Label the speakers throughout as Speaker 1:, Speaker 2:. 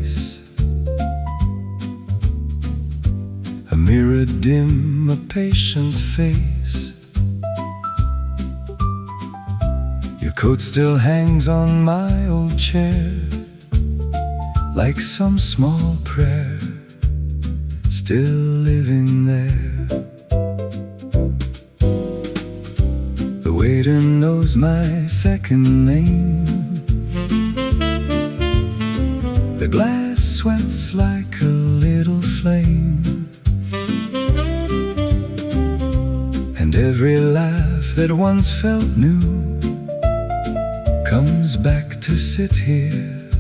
Speaker 1: face, a mirror dim, a patient face. Your coat still hangs on my old chair, like some small prayer, still living there. The waiter knows my second name. The glass sweats like a little flame, and every laugh that once felt new comes back to sit here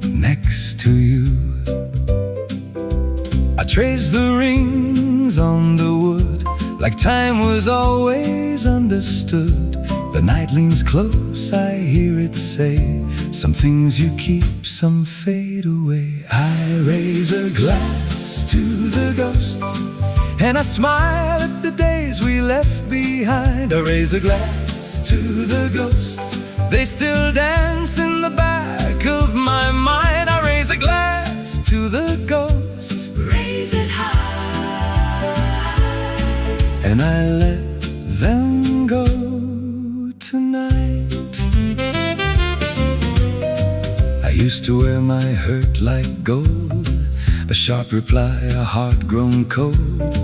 Speaker 1: next to you. I trace the rings on the wood, like time was always understood. The night leans close, I hear it say, some things you keep, some fade away. I raise a glass to the ghosts, and I smile at the days we left behind. I raise a glass to the ghosts, they still dance in the back of my mind. I raise a glass to the ghosts,
Speaker 2: raise it high,
Speaker 1: and I let them go tonight. I used to wear my hurt like gold, a sharp reply, a heart grown cold.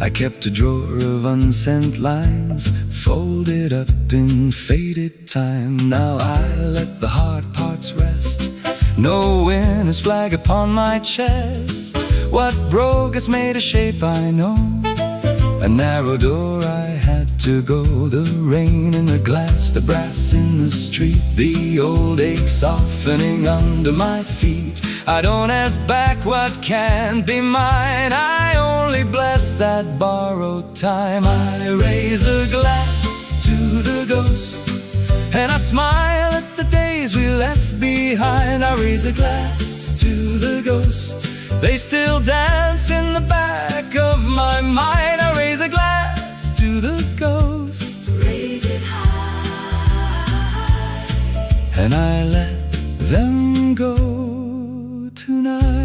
Speaker 1: I kept a drawer of unsent lines, folded up in faded time. Now I let the hard parts rest, no winner's flag upon my chest. What broke has made a shape I know, a narrow door I had to go. The rain in the glass, the brass in the street, the old ache softening under my feet. I don't ask back what can't be mine, I only bless that borrowed time. I raise a glass to the ghost, and I smile at the days we left behind. I raise a glass to the ghost, they still dance in the back of my mind. I raise a glass to the ghost,
Speaker 2: raise it high,
Speaker 1: and I let them go tonight.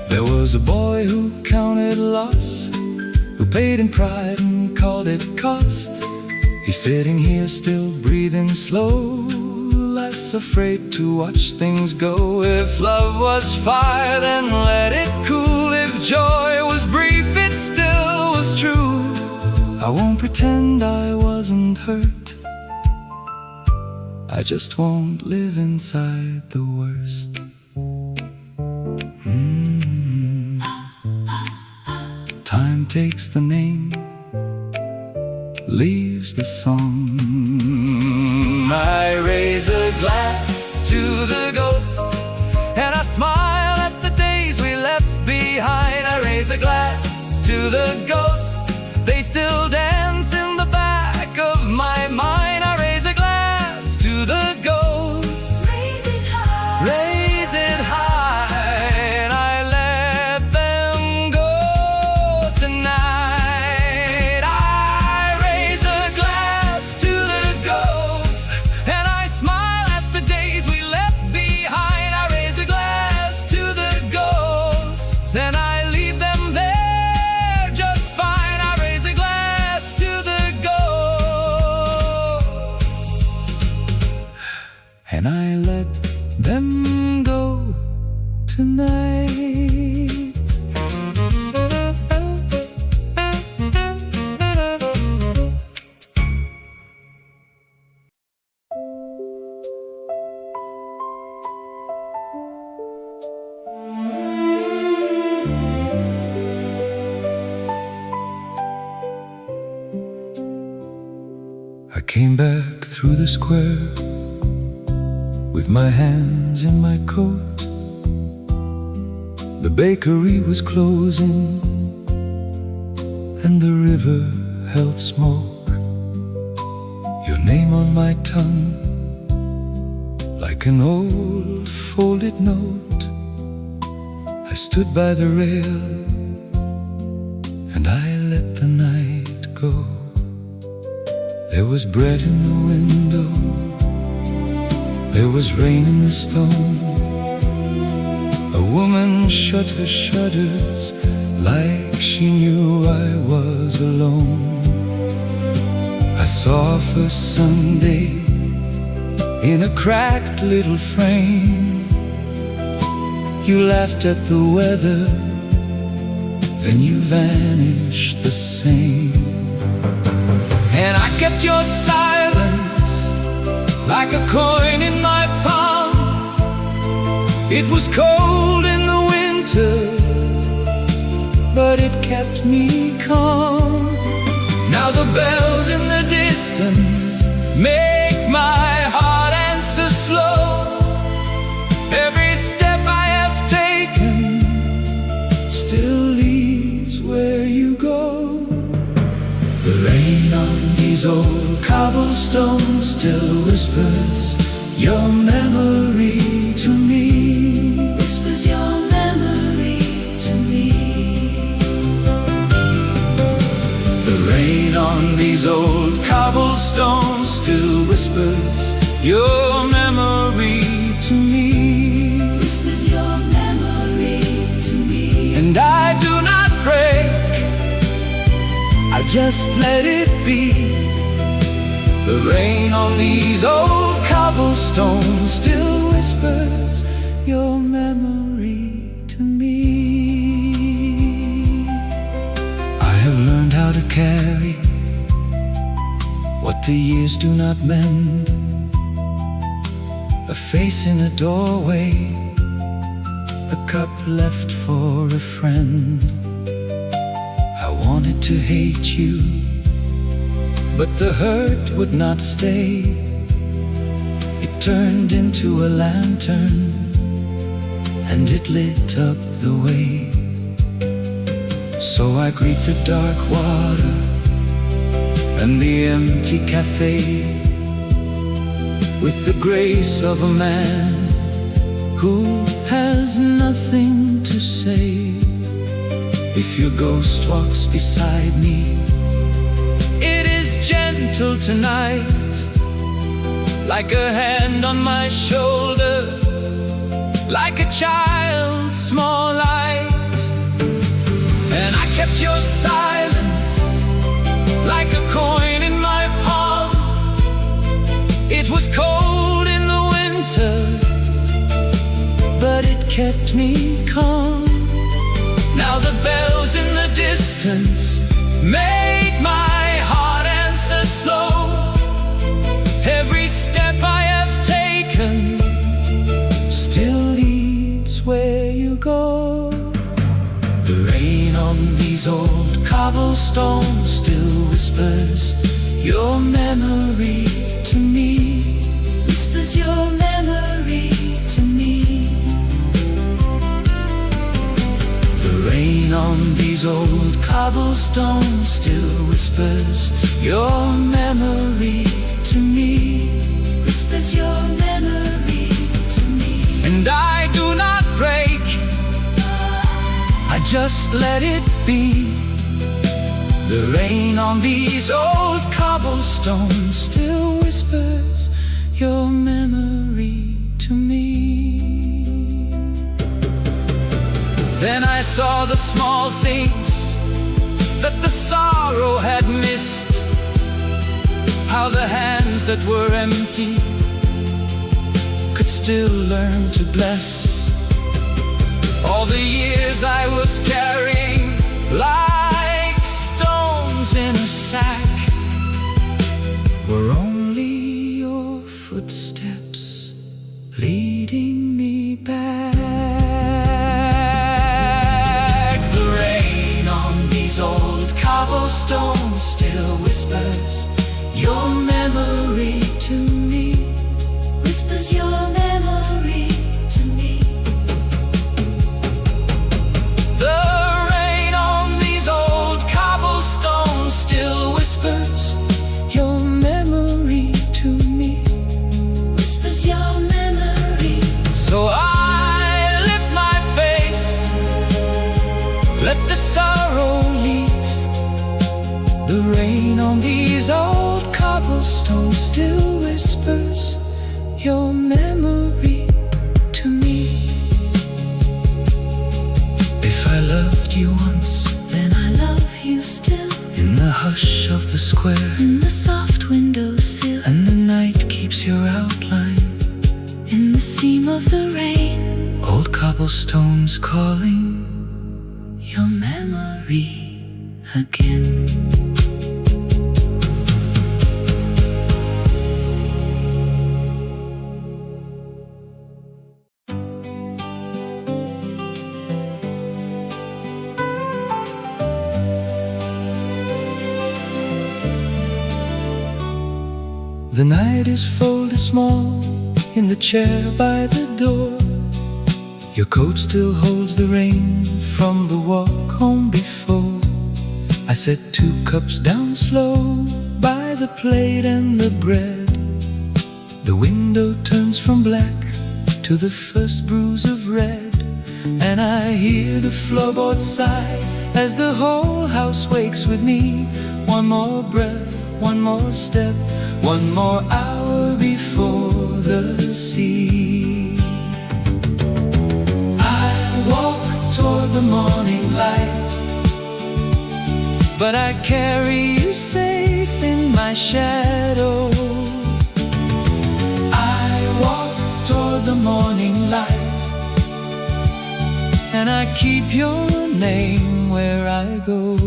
Speaker 1: There was a boy who counted loss, who paid in pride and called it cost. He's sitting here still breathing slow, less afraid to watch things go. If love was fire, then let it cool. If joy was brief, it still was true. I won't pretend I wasn't hurt, I just won't live inside the worst. Time takes the name, leaves the song. I raise a glass to the ghost, and I smile at the days we left behind. I raise a glass to the ghost, they still dance in the back of my mind. I raise a glass to the ghost,
Speaker 2: raise it high,
Speaker 1: raise it high, and I let them go tonight. I raise a glass to the ghost, and I smile at the days we left behind. I raise a glass to the ghosts, and I leave them there just fine. I raise a glass to the ghosts, and I let them go tonight. I came back through the square with my hands in my coat. The bakery was closing, and the river held smoke. Your name on my tongue, like an old folded note. I stood by the rail, and I let the night go. There was bread in the window, There was rain in the stone. A woman shut her shutters like she knew I was alone. I saw her first Sunday in a cracked little frame. You laughed at the weather, then you vanished the same. And I kept your silence like a coin in my palm. It was cold in the winter, but it kept me calm. Now the bells in the distance make my heart answer slow. Every step I have taken still leads where you go. The rain on these old cobblestones still whispers your memory to me.
Speaker 2: Whispers your memory to me.
Speaker 1: The rain on these old cobblestones still whispers your memory to me.
Speaker 2: Whispers your memory to me.
Speaker 1: And I do not break, I just let it be. The rain on these old cobblestones still whispers your memory to me. I have learned how to carry what the years do not mend. A face in a doorway, a cup left for a friend. I wanted to hate you, but the hurt would not stay. It turned into a lantern, and it lit up the way. So I greet the dark water and the empty café with the grace of a man who has nothing to say. If your ghost walks beside me, it is gentle tonight, like a hand on my shoulder, like a child's small light. And I kept your silence like a coin in my palm. It was cold in the winter, but it kept me calm. Now the bells in the distance make my heart answer slow. Every step I have taken still leads where you go. The rain on these old cobblestones still whispers your memory to me.
Speaker 2: Whispers your memory to me.
Speaker 1: The rain on these old cobblestones still whispers your memory to me.
Speaker 2: Whispers your memory to me.
Speaker 1: And I do not break, I just let it be. The rain on these old cobblestones still whispers your memory to me. Then I saw the small things that the sorrow had missed, how the hands that were empty could still learn to bless. All the years I was carrying like stones in a sack were only your footsteps leading me back. The rain on these old cobblestones still whispers your memory to me.
Speaker 2: Whispers your memory to me.
Speaker 1: The rain on these old cobblestones still whispers your memory to me.
Speaker 2: Whispers your memory.
Speaker 1: So I lift my face, let the sorrow leave. The rain on these old cobblestones still whispers your memory to me. If I loved you once,
Speaker 2: then I love you still.
Speaker 1: in the hush of the square,
Speaker 2: In the soft windowsill,
Speaker 1: and the night keeps your outline,
Speaker 2: in the seam of the rain,
Speaker 1: old cobblestones calling your memory again. The night is folded small in the chair by the door. Your coat still holds the rain from the walk home before. I set 2 cups down slow by the plate and the bread. The window turns from black to the first bruise of red, and I hear the floorboards sigh as the whole house wakes with me. One more breath, one more step, one more hour before the sea. I walk toward the morning light, but I carry you safe in my shadow. I walk toward the morning light, and I keep your name where I go.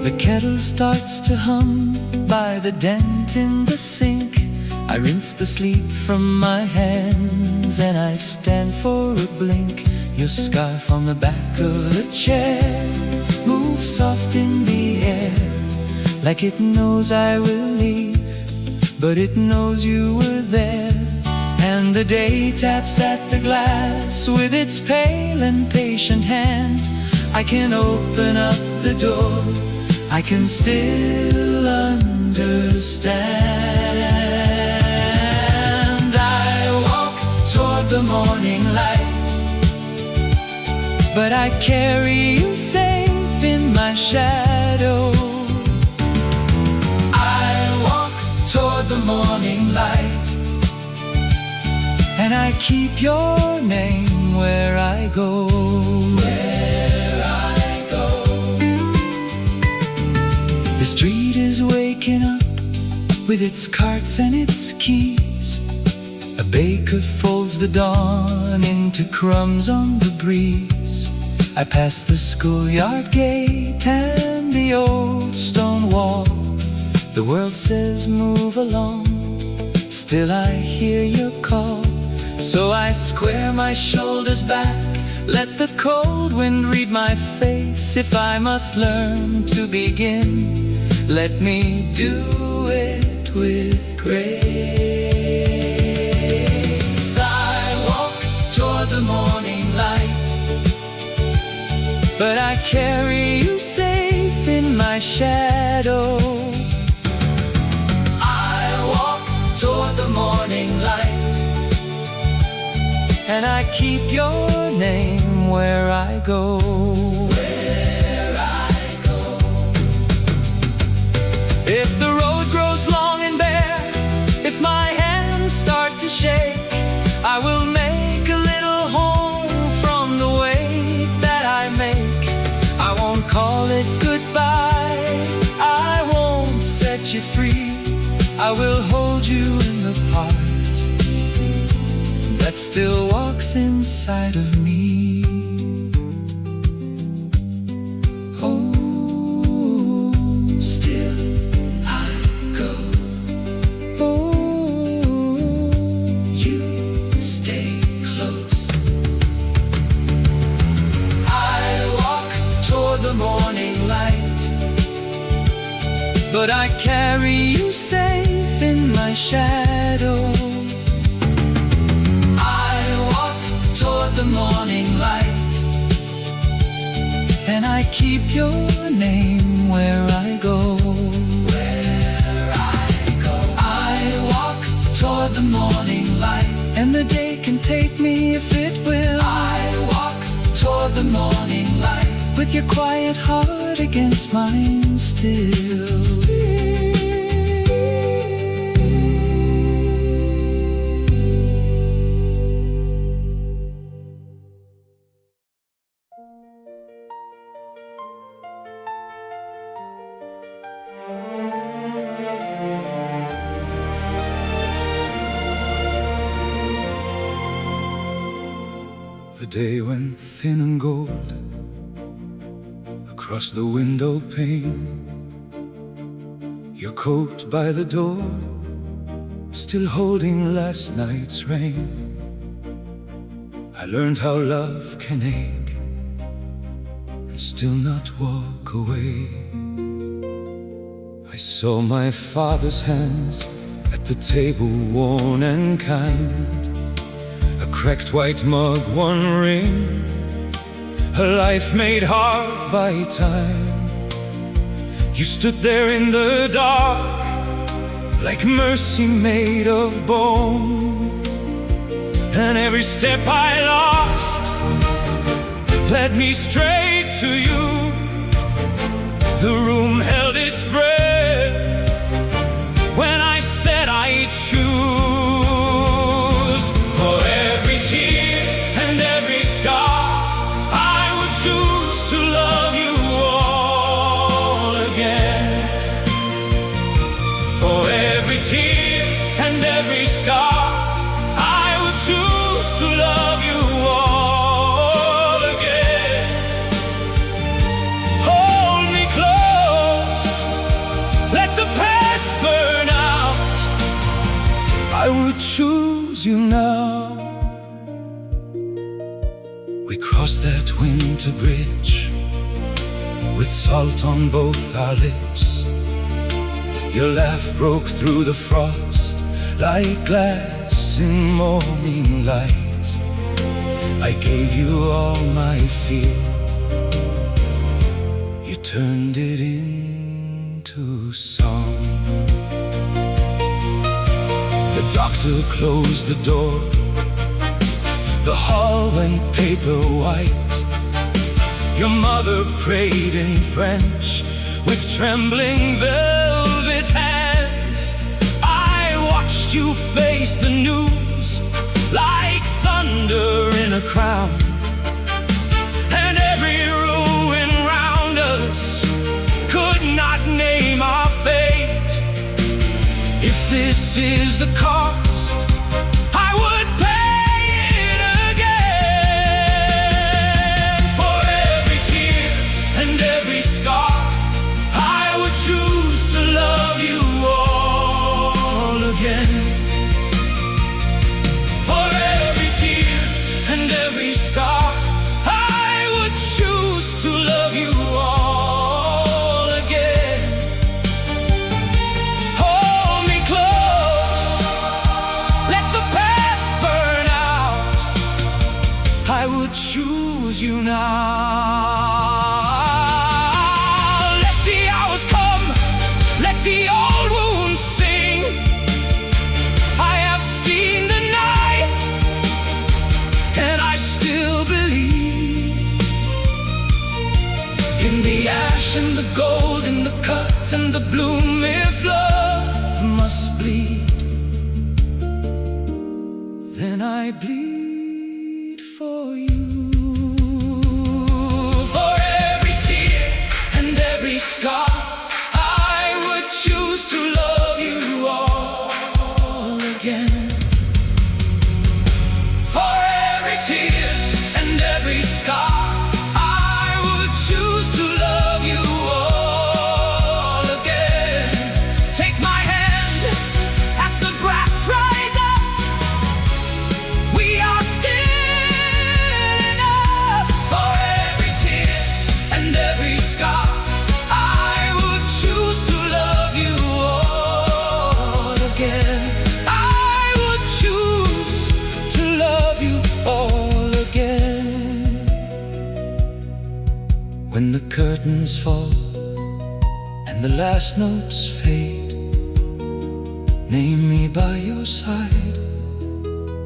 Speaker 1: The kettle starts to hum by the dent in the sink. I rinse the sleep from my hands and I stand for a blink. Your scarf on the back of the chair moves soft in the air, like it knows I will leave, but it knows you were there. And the day taps at the glass with its pale and patient hand. I can open up the door, I can still understand. I walk toward the morning light, but I carry you safe in my shadow. I walk toward the morning light, and I keep your name where I go. The street is waking up with its carts and its keys. A baker folds the dawn into crumbs on the breeze. I pass the schoolyard gate and the old stone wall. The world says move along, still I hear your call. So I square my shoulders back, let the cold wind read my face. If I must learn to begin, let me do it with grace. I walk toward the morning light, but I carry you safe in my shadow. I walk toward the morning light, and I keep your name where I go. If the road grows long and bare, if my hands start to shake, I will make a little home from the way that I make. I won't call it goodbye, I won't set you free. I will hold you in the part that still walks inside of me. But I carry you safe in my shadow. I walk toward the morning light, and I keep your name where I go. I walk toward the morning light, and the day can take me if it will. I walk toward the morning light, with your quiet heart against mine still. day went thin and gold across the window pane. Your coat by the door, still holding last night's rain. I learned how love can ache and still not walk away. I saw my father's hands at the table, worn and kind. A cracked white mug, one ring, a life made hard by time. You stood there in the dark, like mercy made of bone. And every step I lost led me straight to you. The room held its breath when I said I'd choose. For every tear and every scar, I would choose to love you all again. For every tear and every scar, I would choose to love you all again. Hold me close, let the past burn out. I would choose you now. We crossed that winter bridge with salt on both our lips. Your laugh broke through the frost like glass in morning light. I gave you all my fear, you turned it into song. The doctor closed the door, the hall went paper white. Your mother prayed in French with trembling velvet hands. I watched you face the news like thunder in a crown. And every ruin round us could not name our fate. If this is the cost, I would pay it again. For every tear and every scar, I would choose to love you all again. For every tear and every scar, I would choose to love you all again. Hold me close, let the past burn out. I would choose you now. Let the hours come, let the old wounds sing. I have seen the night, and I still believe in the ash and the gold, in the cut and the bloom. If love must bleed, then I bleed for you. For every tear and every scar, I would choose to love you all again. For every tear and every scar, I would choose to love you all again. Take my hand as the grass rise up. We are still enough. For every tear and every scar, I would choose to love you all again. I would choose to love you all again. When the curtains fall and the last notes fade, name me by your side,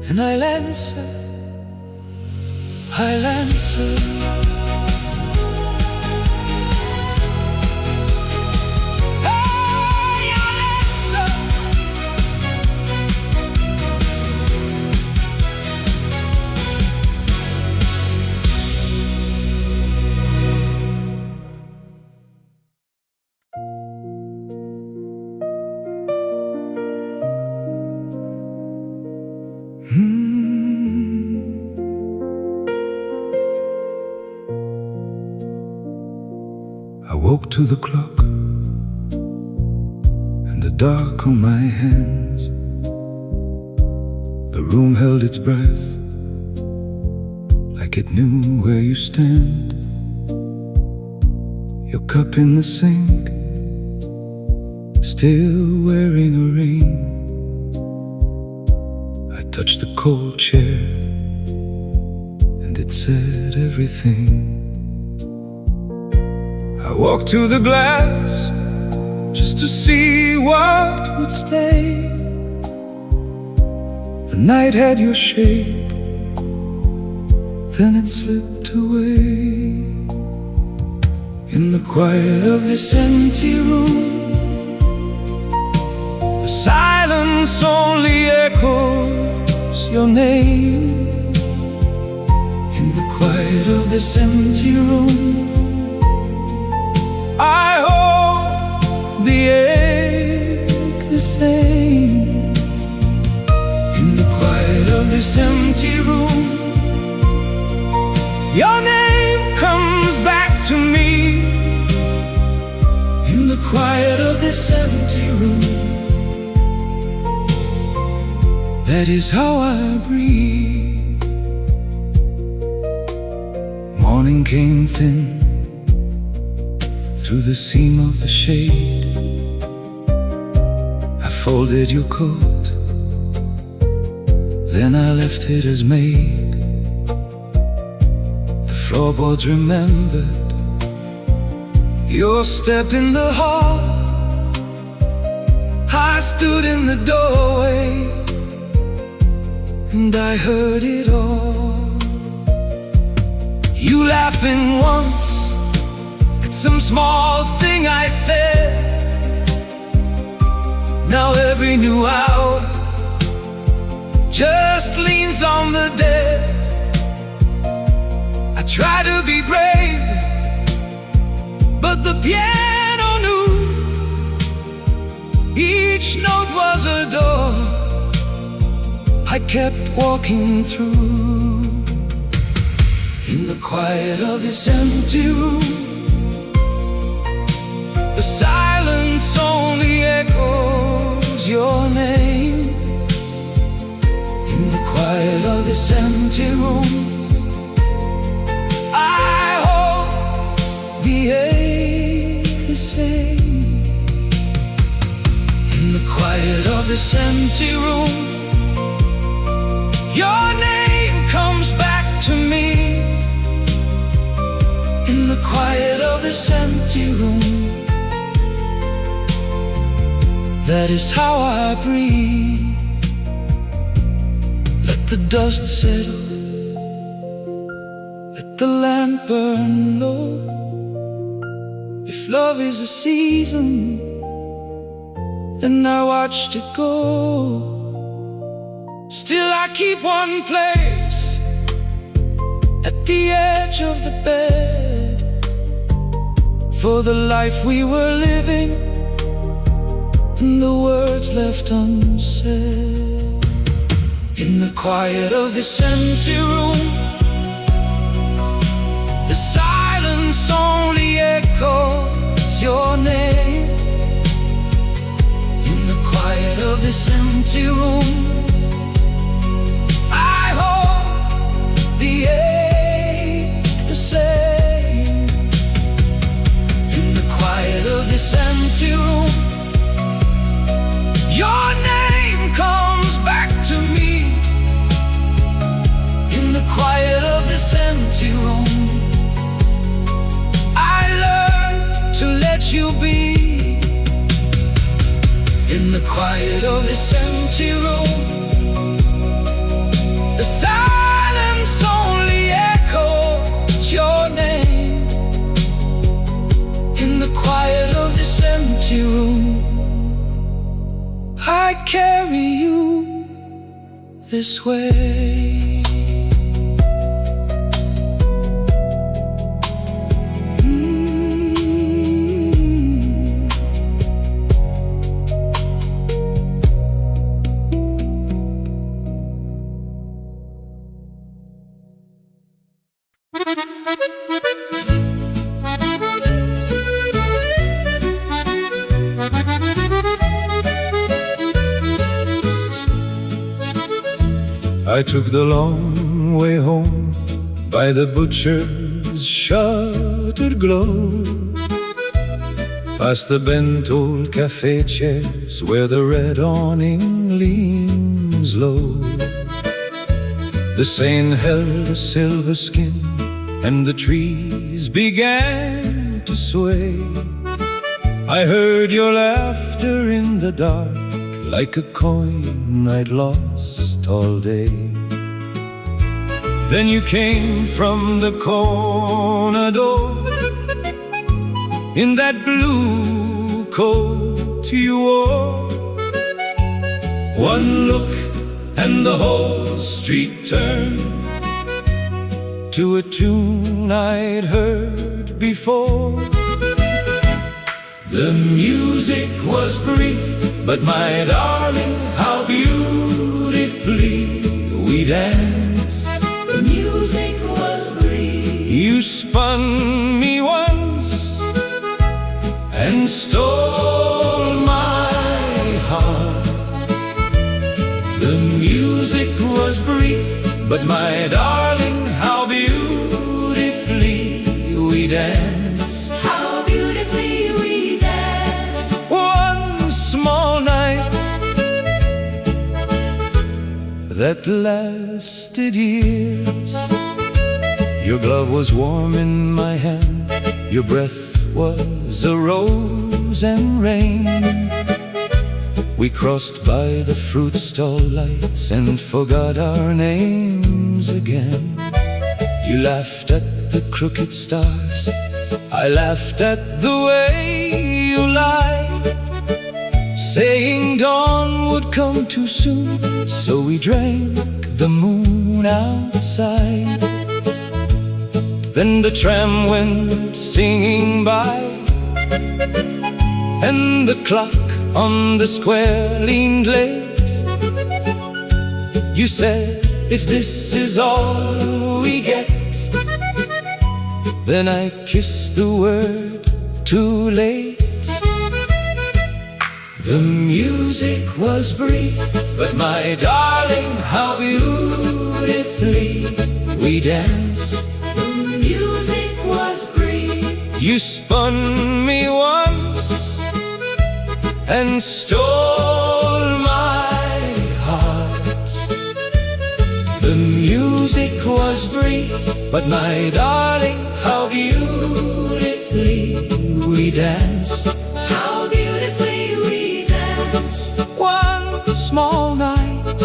Speaker 1: and I'll answer, I'll answer. Hey, I'll answer. woke to the clock and the dark on my hands. The room held its breath, like it knew where you stand. Your cup in the sink, still wearing a ring. I touched the cold chair and it said everything. I walked to the glass just to see what would stay. The night had your shape, then it slipped away. In the quiet of this empty room, the silence only echoes your name. In the quiet of this empty room, I hold the ache the same. In the quiet of this empty room, your name comes back to me. In the quiet of this empty room, that is how I breathe. Morning came thin through the seam of the shade. I folded your coat, then I left it as made. The floorboards remembered your step in the hall. I stood in the doorway and I heard it all. You laughing once at some small thing I said. Now every new hour just leans on the dead. I try to be brave, but the piano knew each note was a door I kept walking through. In the quiet of this empty room, the silence only echoes your name. In the quiet of this empty room, I hold the ache the same. In the quiet of this empty room, your name comes back to me. In the quiet of this empty room, that is how I breathe. Let the dust settle, let the lamp burn low. If love is a season, then I watched it go. Still I keep one place at the edge of the bed, for the life we were living and the words left unsaid. In the quiet of this empty room, the silence only echoes your name. In the quiet of this empty room, I hold the ache the same. In the quiet of this empty room, your name comes back to me. In the quiet of this empty room, I learned to let you be. In the quiet of this empty room, the silence only echoes your name. In the quiet of this empty room, I carry you this way. I took the long way home by the butcher's shuttered glow, past the bent old café chairs where the red awning leans low. The Seine held a silver skin and the trees began to sway. I heard your laughter in the dark, like a coin I'd lost all day. Then you came from the corner door in that blue coat you wore. One look and the whole street turned to a tune I'd heard before. The music was brief, but my darling, how beautifully we danced.
Speaker 2: The music was brief.
Speaker 1: You spun me once and stole my heart. The music was brief, but my darling, how beautifully we danced.
Speaker 2: How beautifully we danced.
Speaker 1: One small night that lasted years. Your glove was warm in my hand, your breath was a rose and rain. We crossed by the fruit stall lights and forgot our names again. You laughed at the crooked stars, I laughed at the way you lied, saying dawn would come too soon, so we drank the moon outside. Then the tram went singing by, and the clock on the square leaned late. You said, if this is all we get, then I kissed the word too late. The music was brief, but my darling, how beautifully we danced.
Speaker 2: The music was brief.
Speaker 1: You spun me once and stole my heart. The music was brief, but my darling, how beautifully we danced.
Speaker 2: How beautifully we danced.
Speaker 1: One small night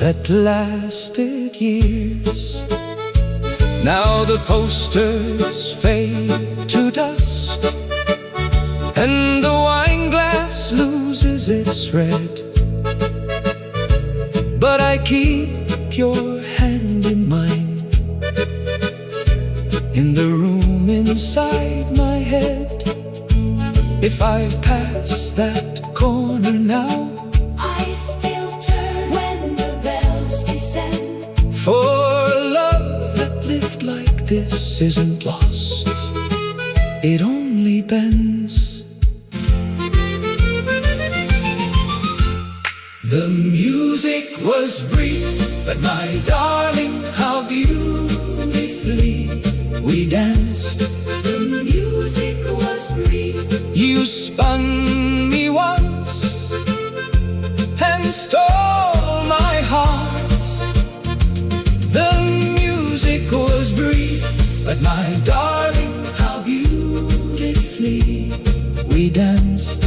Speaker 1: that lasted years. Now the posters fade to dust, and the wine glass loses its red, but I keep your hand in mine, in the room inside my head. If I pass that corner now,
Speaker 2: I still turn when the bells descend.
Speaker 1: for love that lived like this isn't lost, it only bends. The music was brief, but my darling, how beautifully we danced.
Speaker 2: The music was brief.
Speaker 1: You spun me once and stole my heart. The music was brief, but my darling, how beautifully we danced.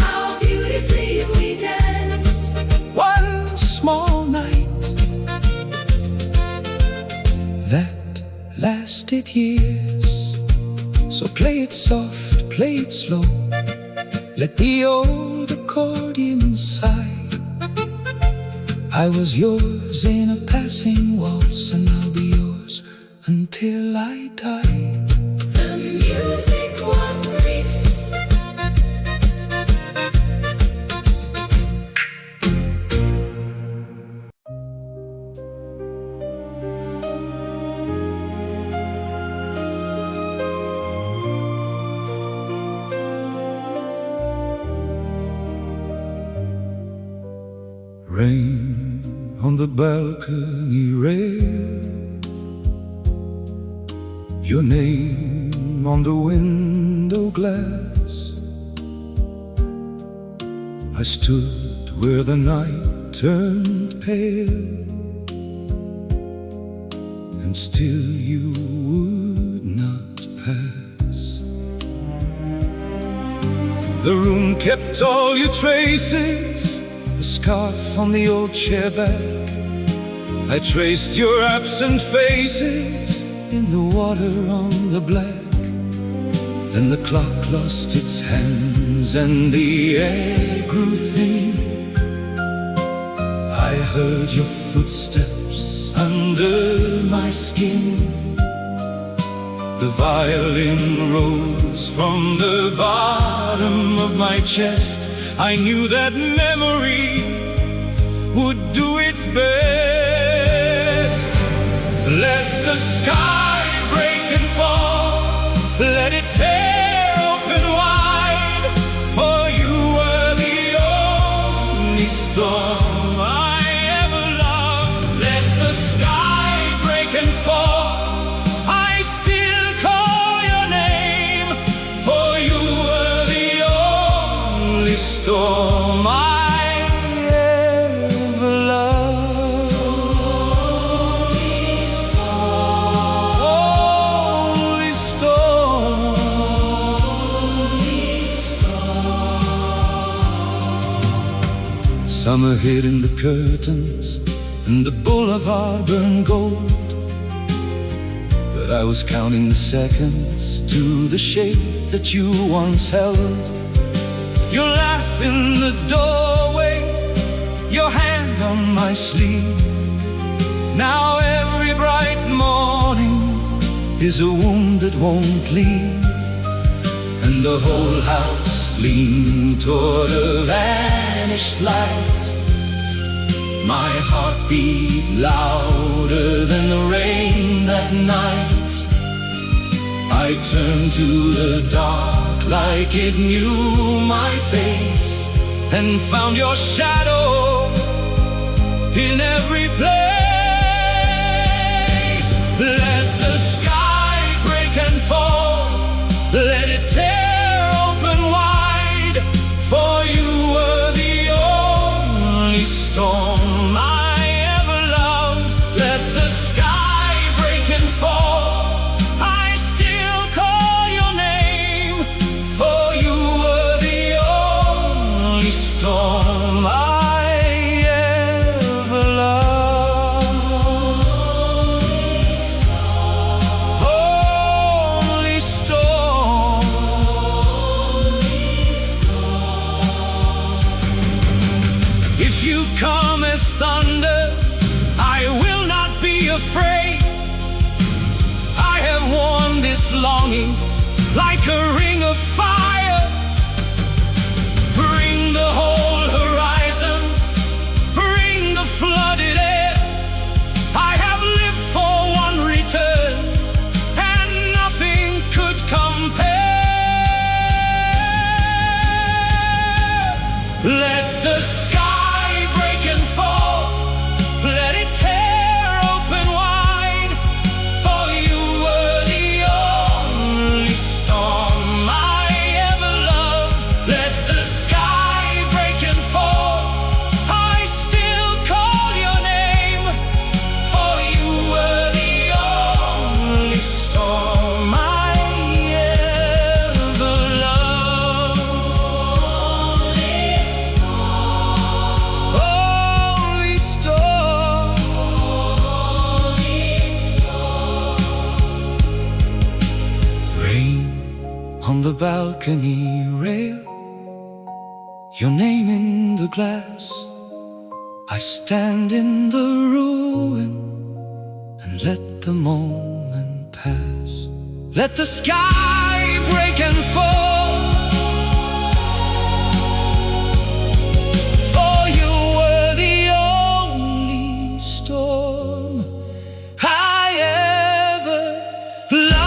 Speaker 2: How beautifully we danced.
Speaker 1: One small night that lasted years. So play it soft, play it slow, let the old accordion sigh. I was yours in a passing waltz, and I'll be yours until I die.
Speaker 2: The music was brief.
Speaker 1: Rain on the balcony rail, your name on the window glass. I stood where the night turned pale, and still you would not pass. The room kept all your traces, a scarf on the old chair back. I traced your absent faces in the water on the black. Then the clock lost its hands and the air grew thin. I heard your footsteps under my skin. The violin rose from the bottom of my chest. I knew that memory would do its best. Let the sky break and fall, let it tear open wide, for you were the only storm I ever loved. Let the sky break and fall, I still call your name, for you were the only storm I ever loved. Only storm, only storm, only storm. Summer hid in the curtains and the boulevard burned gold, but I was counting the seconds to the shape that you once held. Your laugh in the doorway, your hand on my sleeve. Now every bright morning is a wound that won't leave, and the whole house leaned toward a vanished light. My heart beat louder than the rain that night. I turned to the dark like it knew my face, and found your shadow in every place. Let the sky break and fall, let it tear open wide, for you were the only storm I ever loved. Let the sky break and fall, I still call your name, for you were the only storm I ever loved. Only storm, only storm. If you come as thunder, I will not be afraid. I have worn this longing like a ring of fire. Bring the whole horizon, bring the flooded air. I have lived for one return, and nothing could compare. Let the sky break and fall, let it tear open wide, for you were the only storm I ever loved. Let the sky break and fall, I still call your name, for you were the only storm I ever loved. Only storm, only storm, only storm. Rain on the balcony rail, your name in the glass. I stand in the ruin and let the moment pass. Let the sky break and fall, for you were the only storm I ever loved.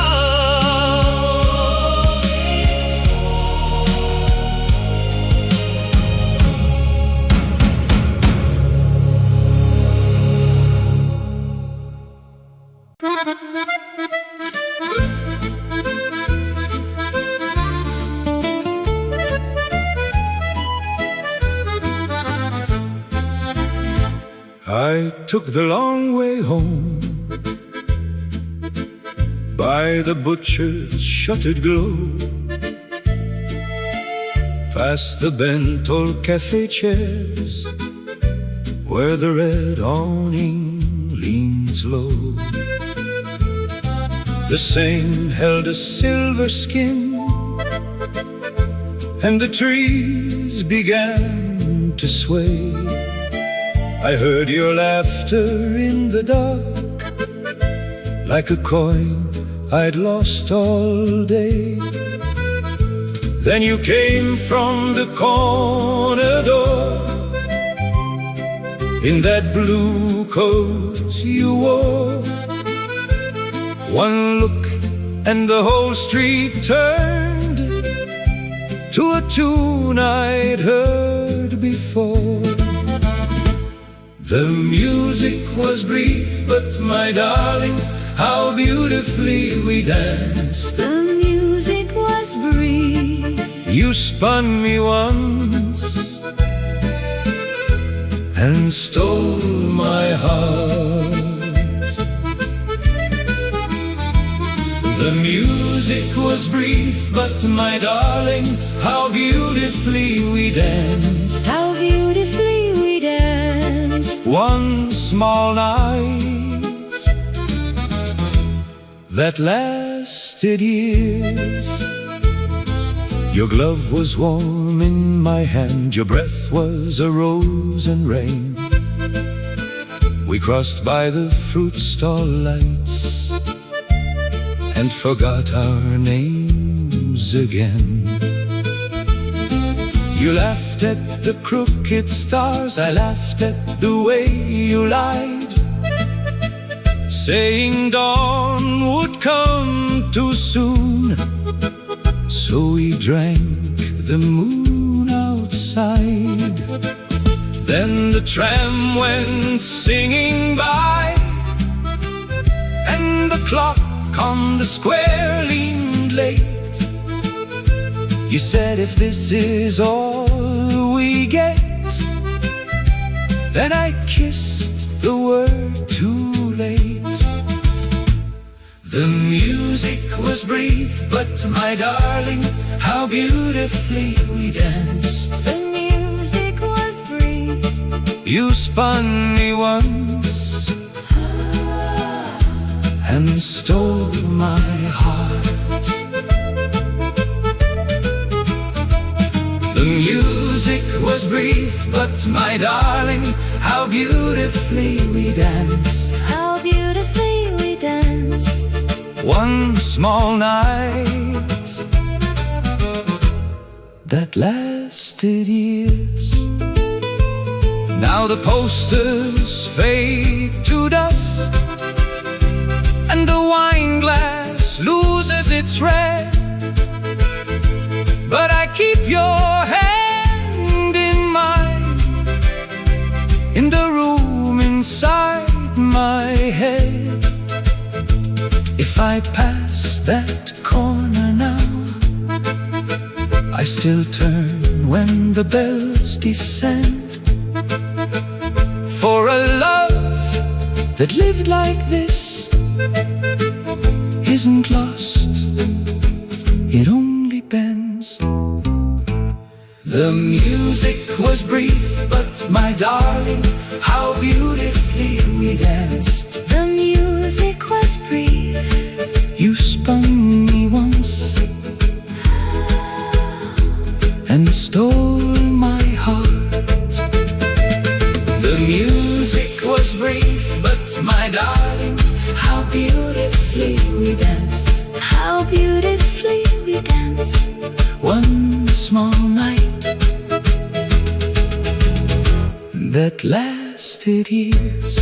Speaker 1: I took the long way home by the butcher's shuttered glow, past the bent old café chairs where the red awning leans low. The Seine held a silver skin, and the trees began to sway. I heard your laughter in the dark, like a coin I'd lost all day. Then you came from the corner door, in that blue coat you wore. One look and the whole street turned to a tune I'd heard before. The music was brief, but my darling, how beautifully we danced.
Speaker 2: The music was brief.
Speaker 1: You spun me once and stole my heart. The music was brief, but my darling, how beautifully we danced.
Speaker 2: How beautifully we danced.
Speaker 1: One small night that lasted years. Your glove was warm in my hand, your breath was a rose and rain. We crossed by the fruit stall lights and forgot our names again. You laughed at the crooked stars, I laughed at the way you lied, saying dawn would come too soon. So we drank the moon outside. Then the tram went singing by, and the clock on the square leaned late. You said, if this is all we get, then I kissed the word too late. The music was brief, but my darling, how beautifully we danced.
Speaker 2: The music was brief.
Speaker 1: You spun me once and stole my heart. The music was brief, but my darling, how beautifully we danced.
Speaker 2: How beautifully we danced.
Speaker 1: One small night that lasted years. Now the posters fade to dust, and the wine glass loses its red, but I keep your hand in mine, in the room inside my head. If I pass that corner now, I still turn when the bells descend. For a love that lived like this isn't lost, it only bends. The music was brief, but my darling, how beautifully we danced.
Speaker 2: The music was brief.
Speaker 1: You spun me once and stole my heart. The music was brief, but my darling, how beautifully we danced.
Speaker 2: How beautifully we danced.
Speaker 1: One small night that lasted years.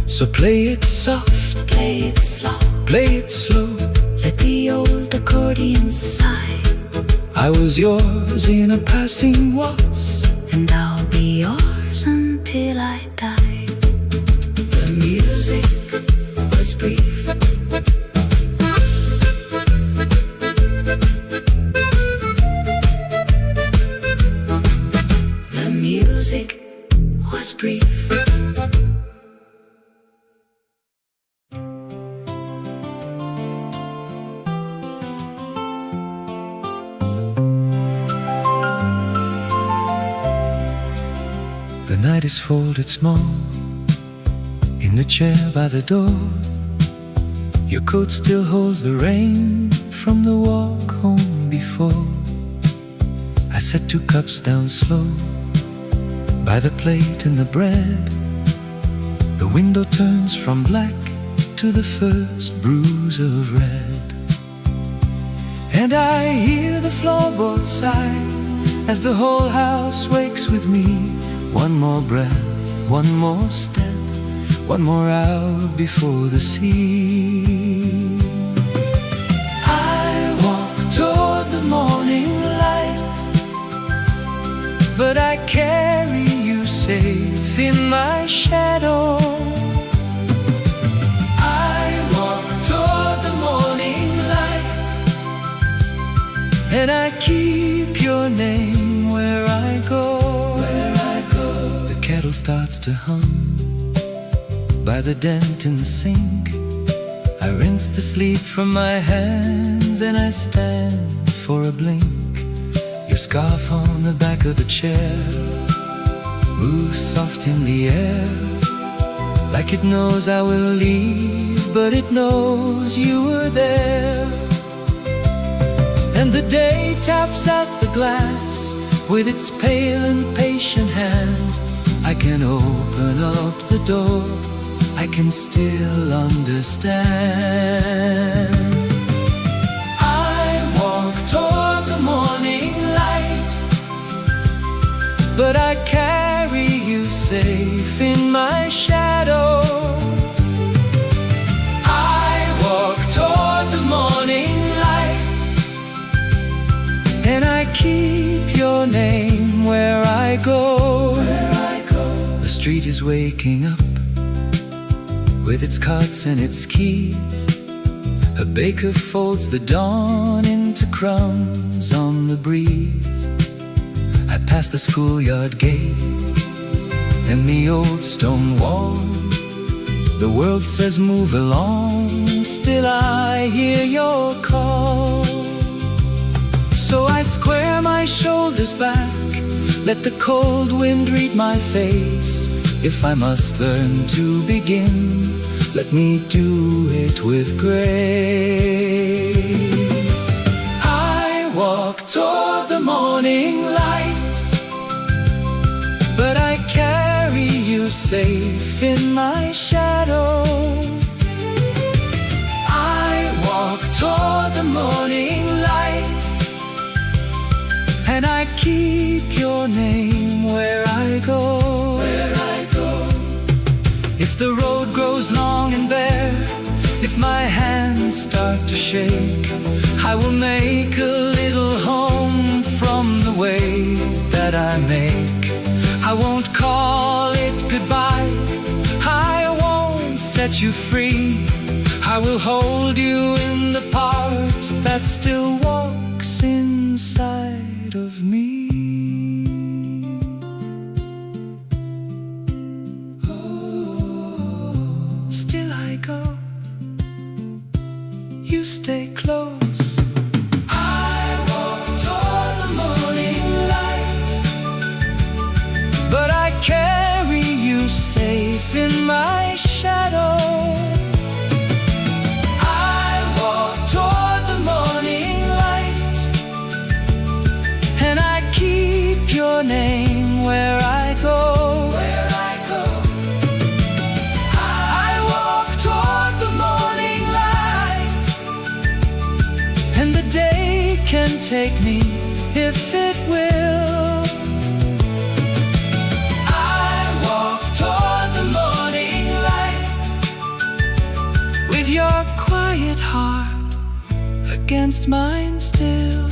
Speaker 1: So play it soft,
Speaker 2: Play it slow,
Speaker 1: play it slow.
Speaker 2: let the old accordion sigh,
Speaker 1: I was yours in a passing waltz,
Speaker 2: and I'll be yours until I die.
Speaker 1: the music was brief.
Speaker 2: The music was brief.
Speaker 1: The night is folded small in the chair by the door. Your coat still holds the rain from the walk home before. I set 2 cups down slow by the plate and the bread. The window turns from black to the first bruise of red. And I hear the floorboard sigh as the whole house wakes with me. One more breath, one more step, one more hour before the sea. I walk toward the morning light, but I carry you safe in my shadow. I walk toward the morning light, and I keep your name where I go. The kettle starts to hum by the dent in the sink. I rinse the sleep from my hands and I stand for a blink. Your scarf on the back of the chair moves soft in the air, like it knows I will leave, but it knows you were there. And the day taps at the glass with its pale and patient hand. I can open up the door, I can still understand. I walk toward the morning light, but I carry you safe in my shadow. I walk toward the morning light, and I keep your name where I go. The street is waking up with its carts and its keys. A baker folds the dawn into crumbs on the breeze. I pass the schoolyard gate and the old stone wall. The world says move along, still I hear your call. So I square my shoulders back, let the cold wind read my face. If I must learn to begin, let me do it with grace. I walk toward the morning light, but I carry you safe in my shadow. I walk toward the morning light, and I keep your name where I go. If the road grows long and bare, if my hands start to shake, I will make a little home from the way that I make. I won't call it goodbye, I won't set you free. I will hold you in the part that still walks inside of me. Still I go, you stay close. I walk toward the morning light, but I carry you safe in my shadow. I walk toward the morning light, and I keep your name where I go. Can take me if it will. I walk toward the morning light, with your quiet heart against mine still.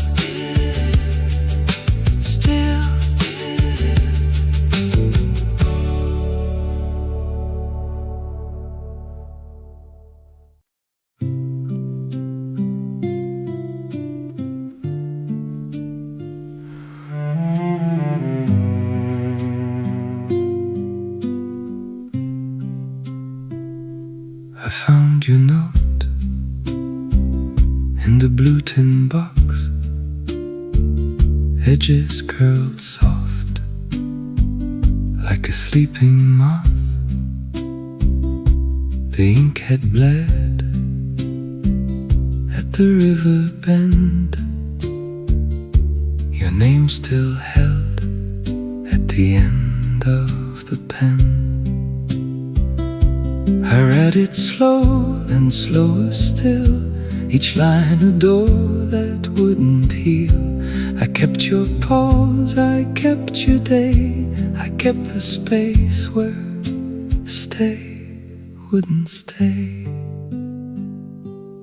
Speaker 1: found your note in the blue tin box, edges curled soft like a sleeping moth. The ink had bled at the river bend, your name still held at the end of the pen. I read it slow, then slower still, each line a door that wouldn't heal. I kept your pause, I kept your day, I kept the space where stay wouldn't stay.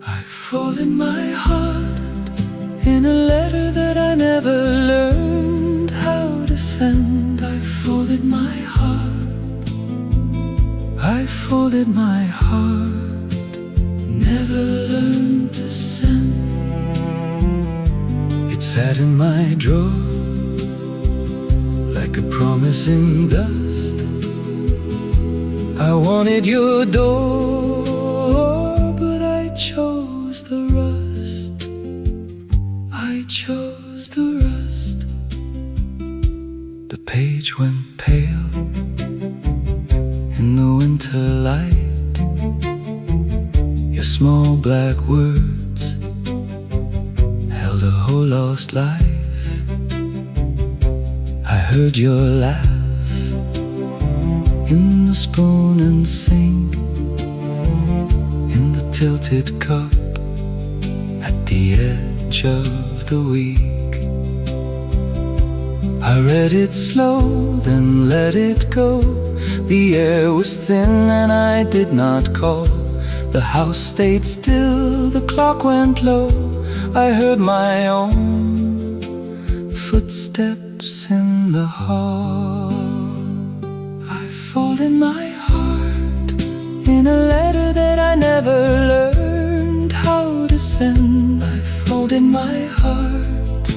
Speaker 1: I folded my heart in a letter that I never learned how to send. I folded my heart, I folded my heart, never learned to send. It sat in my drawer like a promising dust. I wanted your door, but I chose the rust. I chose the rust. The page went pale in the winter light. Your small black words held a whole lost life. I heard your laugh in the spoon and sink, in the tilted cup at the edge of the week. I read it slow, then let it go. The air was thin and I did not call. The house stayed still, the clock went low. I heard my own footsteps in the hall. I folded my heart in a letter that I never learned how to send. I folded my heart,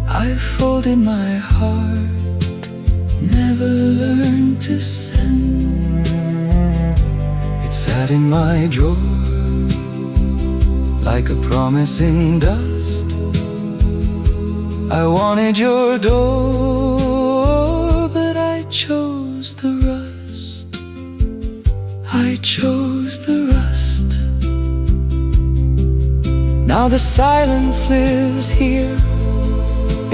Speaker 1: I folded my heart, never learned to send. It sat in my drawer like a promising dust. I wanted your door, but I chose the rust. I chose the rust. Now the silence lives here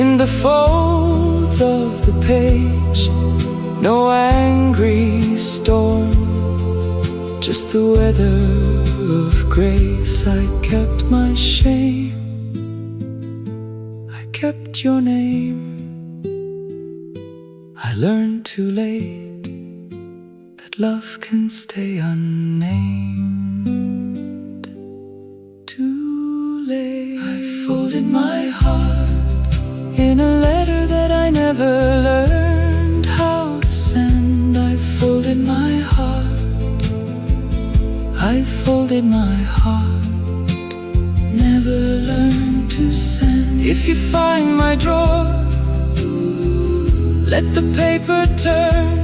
Speaker 1: in the folds of the page. No angry storm, just the weather of grace. I kept my shame, I kept your name. I learned too late that love can stay unnamed. Too late. I folded my heart in a letter that I never learned how to send. I folded my heart, I folded my heart, never learned to send. If you find my drawer, let the paper turn.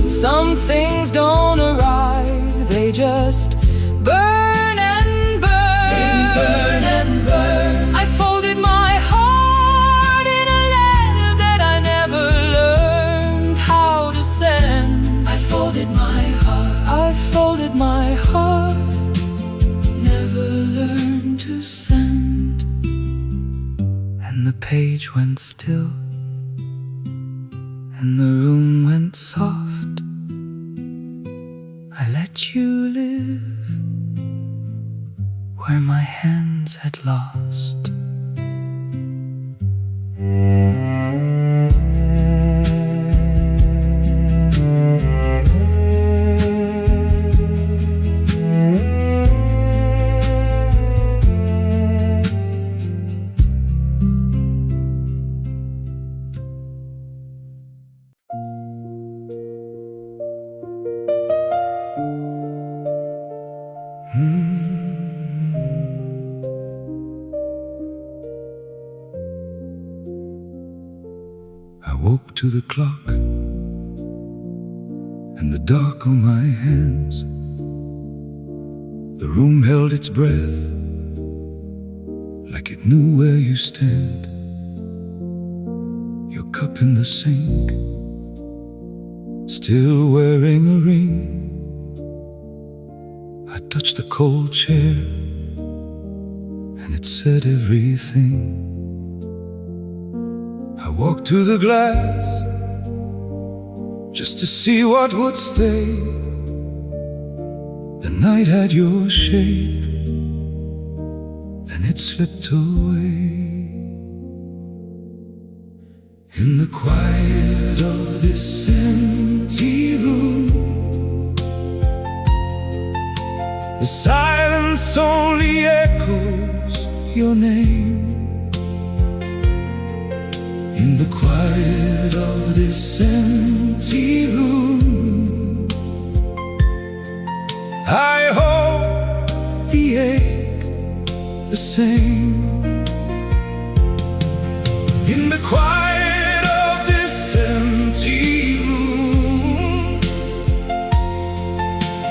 Speaker 1: Some things don't arrive, they just burn and burn. They burn and burn. I folded my heart in a letter that I never learned how to send. I folded my heart, I folded my heart, never learned to send. And the page went still, and the room went soft. I let you live where my hands had lost. I woke to the clock and the dark on my hands. The room held its breath, like it knew where you stand. Your cup in the sink, still wearing a ring. I touched the cold chair, and it said everything. I walked to the glass, just to see what would stay. The night had your shape, then it slipped away. In the quiet of this empty room, the silence only echoes your name. In the quiet of this empty room, I hold the ache the same. In the quiet of this empty room,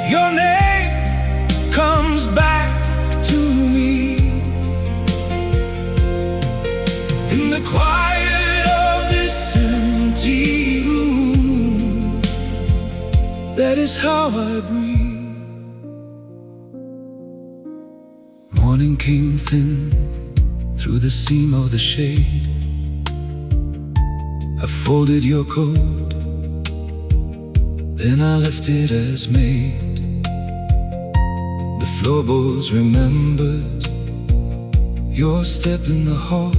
Speaker 1: your name comes back to me. In the quiet of this empty room, that is how I breathe. Morning came thin through the seam of the shade. I folded your coat, then I left it as made. The floorboards remembered your step in the hall.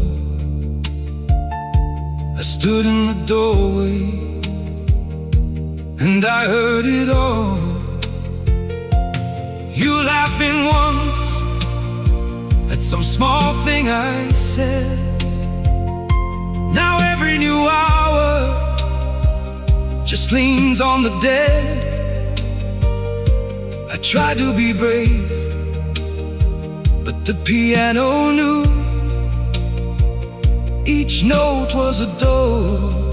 Speaker 1: I stood in the doorway, and I heard it all. You laughing once at some small thing I said. Now every new hour just leans on the dead. I tried to be brave, but the piano knew each note was a door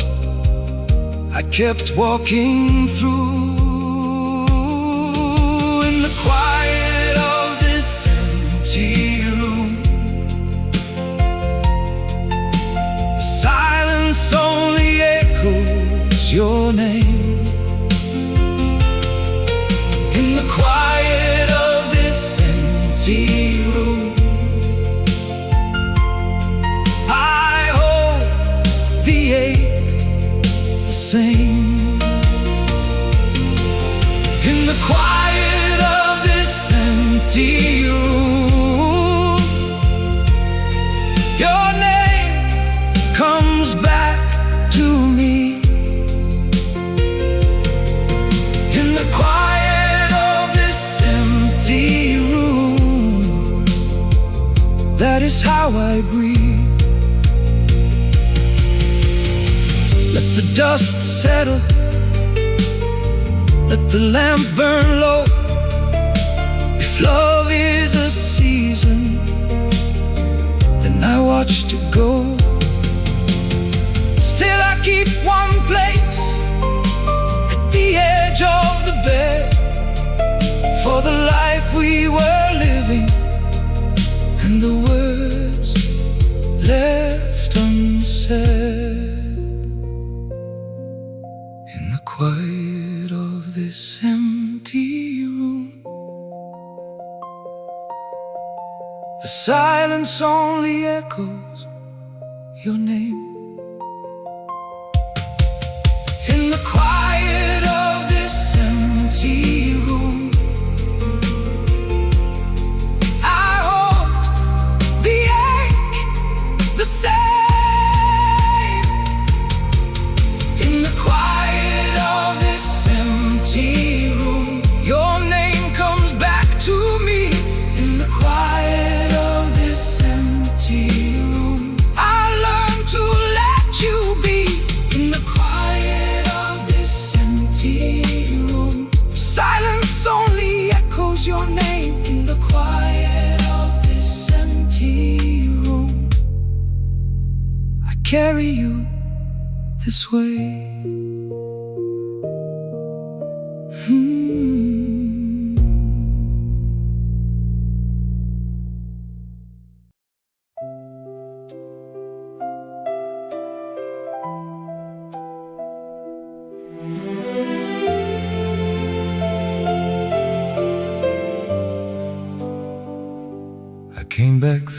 Speaker 1: I kept walking through. In the quiet of this empty room, the silence only echoes your name. In the quiet of this empty room, I hold the ache the same. In the quiet of this empty room, your name comes back to me. In the quiet of this empty room, that is how I breathe. Let the dust settle, let the lamp burn low. If love is a season, then I watched it go. Still I keep one place at the edge of the bed, for the life we were living and the words left unsaid. In the quiet of this empty room, the silence only echoes your name. In the quiet of this empty room, I hold the ache the same. In the quiet of this empty room, your name comes back to me. In the quiet of this empty room, I learned to let you be. In the quiet of this empty room, silence only echoes your name. In the quiet of this empty room, I carry you this way.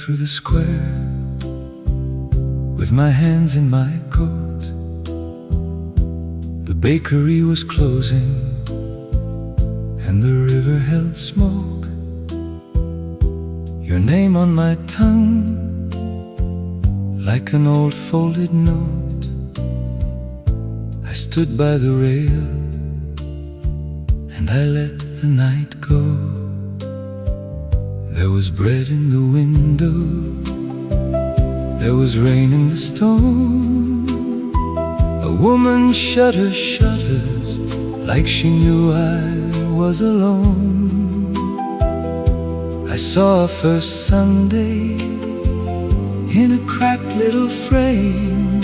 Speaker 1: through the square with my hands in my coat. The bakery was closing and the river held smoke. Your name on my tongue like an old folded note. I stood by the rail and I let the night go. There was bread in the window, there was rain in the stone. A woman shut her shutters like she knew I was alone. I saw her first Sunday in a cracked little frame.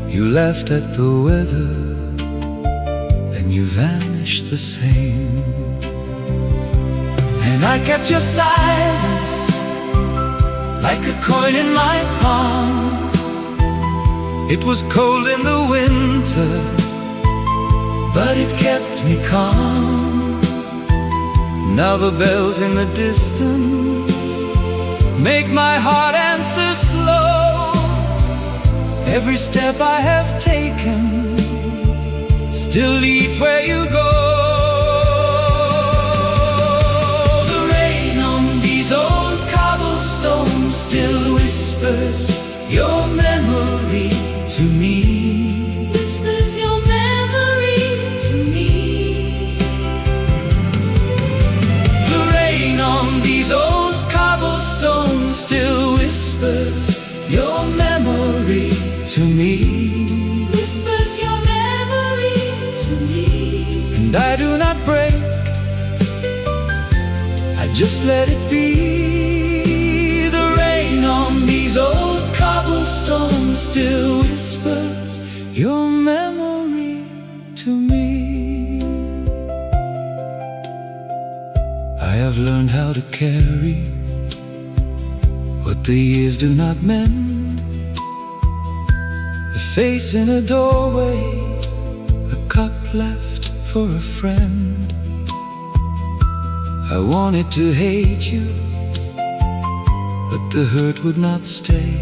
Speaker 1: You laughed at the weather, then you vanished the same. And I kept your silence like a coin in my palm. It was cold in the winter, but it kept me calm. Now the bells in the distance make my heart answer slow. Every step I have taken still leads where you go. The rain on these old cobblestones still whispers your memory to me.
Speaker 2: Whispers your memory to me.
Speaker 1: The rain on these old cobblestones still whispers your memory to me.
Speaker 2: Whispers your memory to me.
Speaker 1: And I do not break, I just let it be. The rain on these old cobblestones still whispers your memory to me. I have learned how to carry what the years do not mend. A face in a doorway, a cup left for a friend. I wanted to hate you, but the hurt would not stay.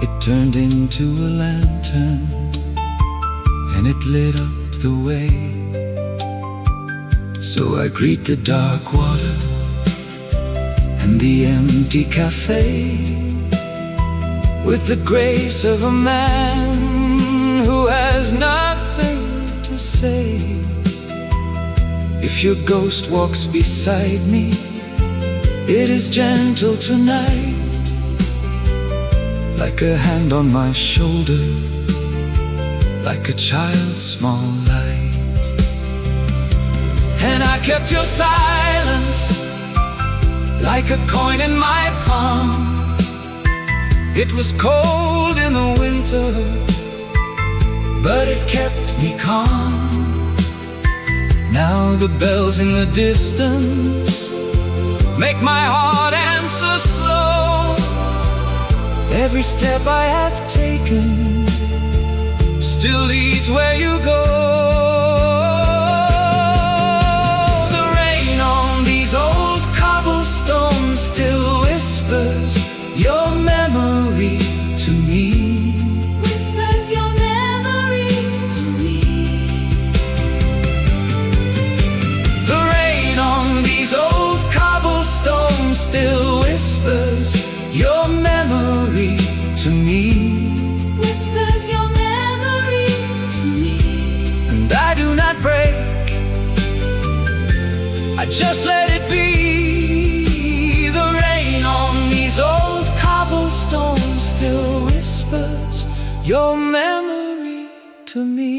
Speaker 1: It turned into a lantern and it lit up the way. So I greet the dark water and the empty café with the grace of a man who has nothing to say. If your ghost walks beside me, it is gentle tonight, like a hand on my shoulder, like a child's small light. And I kept your silence like a coin in my palm. It was cold in the winter, but it kept me calm. Now the bells in the distance make my heart answer slow. Every step I have taken still leads where you go. The rain on these old cobblestones still whispers your memory to me.
Speaker 2: Whispers your memory to me.
Speaker 1: The rain on these old cobblestones still whispers your memory to me.
Speaker 2: Whispers your memory to me.
Speaker 1: And I do not break, I just let it be. The rain on these old cobblestones still whispers your memory to me.